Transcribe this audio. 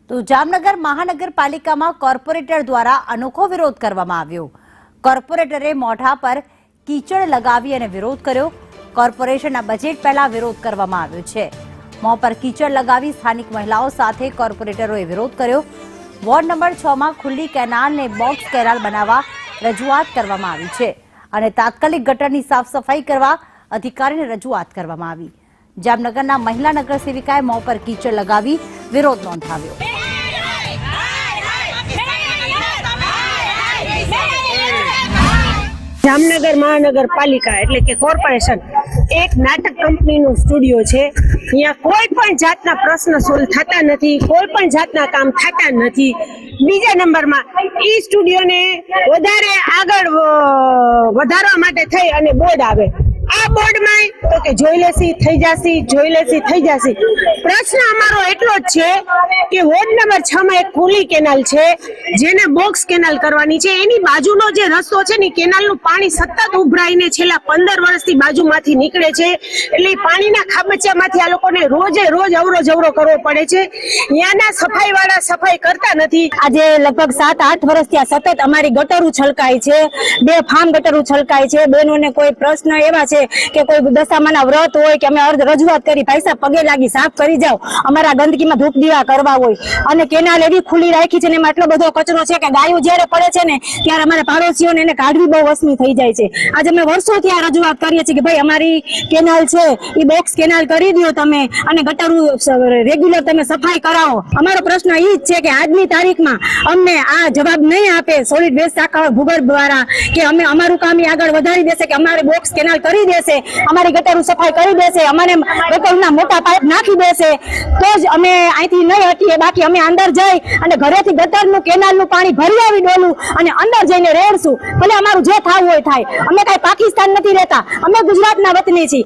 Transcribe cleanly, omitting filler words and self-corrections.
તો જામનગર મહાનગરપાલિકામાં કોર્પોરેટર દ્વારા અનોખો વિરોધ કરવામાં આવ્યો। કોર્પોરેટરે મોઢા પર કીચડ લગાવી અને વિરોધ કર્યો। કોર્પોરેશનના બજેટ પહેલા વિરોધ કરવામાં આવ્યો છે। મોં પર કીચડ લગાવી સ્થાનિક મહિલાઓ સાથે કોર્પોરેટરોએ વિરોધ કર્યો। વોર્ડ નંબર 6 માં ખુલ્લી કેનાલને બોક્સ કેનાલ બનાવવા રજૂઆત કરવામાં આવી છે અને તાત્કાલિક ગટરની સાફ સફાઈ કરવા અધિકારીને રજૂઆત કરવામાં આવી। જામનગરના મહિલા નગર સેવિકાએ મોં પર કીચડ લગાવી વિરોધ નોંધાવ્યો। જામનગર મહાનગરપાલિકા એટલે કે કોર્પોરેશન એક નાટક કંપનીનું સ્ટુડિયો છે। અહીંયા કોઈ પણ જાતના પ્રશ્ન સોલ્વ થતા નથી, કોઈ પણ જાતના કામ થતા નથી। બીજા નંબરમાં ઈ સ્ટુડિયોને વધારે આગળ વધારવા માટે થઈ અને બોર્ડ આવે। આ બોર્ડમાં તો કે જોઈ લેસી થઈ જશે। પ્રશ્ન અમારો એટલો જ છે કે વોર્ડ નંબર 6 માં એક ખુલ્લી કેનાલ છે જેને બોક્સ કેનાલ કરવાની છે। એની બાજુનો જે રસ્તો છે ને કેનાલનું પાણી સતત ઉભરાઈને છેલ્લા 15 વર્ષથી બાજુમાંથી નીકળે છે, એટલે પાણીના ખાબચિયામાંથી આ લોકોને રોજે રોજ અવરો જવરો કરવો પડે છે। ત્યાંના સફાઈવાળા સફાઈ કરતા નથી। આજે લગભગ 7-8 વર્ષથી આ સતત અમારી ગટરો છલકાય છે, 2 ફાર્મ ગટરો છલકાય છે। બહેનોને કોઈ પ્રશ્ન એવા છે કે કોઈ દશામાના વ્રત હોય કે અમે રજૂઆત કરી, ભાઈ સાહેબ પગે લાગી સાફ કરી જાઓ, અમારા ગંદકીમાં ધૂપ દીવા કરવા હોય અને કેનાલ એવી ખુલ્લી રાખી છે ને એમાં એટલો બધો કચરો છે કે ગાયો જ્યારે પડે છે ને ત્યારે અમારા પાડોશીઓને એને કાઢવી બહુ વસમી થઈ જાય છે। આજે અમે વર્ષોથી આ રજૂઆત કરીએ છીએ કે ભાઈ અમારી કેનાલ છે એ બોક્સ કેનાલ કરી દો તમે અને ગટરો રેગ્યુલર તમે સફાઈ કરાવો। અમારો પ્રશ્ન એ જ છે કે આજની તારીખમાં અમને આ જવાબ નહીં આપે સોલિડ વેસ્ટ શાખા ભૂગર્ભ દ્વારા કે અમે અમારું કામ આગળ વધારી દેશે કે અમારે બોક્સ કેનાલ કરી દેશે, અમારી ગટરો સફાઈ કરી દેશે, અમારે ગટરના મોટા પાઇપ નાખી દેશે તો જ અમે અહીંથી નહીં હટીએ। બાકી અમે અંદર જઈ અને ઘરેથી ગટરનું કેનાલનું પાણી ભરી આવી ડોલું અને અંદર જઈને રેડશું, ભલે અમારું જે થવું હોય થાય। અમે કાંઈ પાકિસ્તાન નથી રહેતા, અમે ગુજરાતના વતની છીએ।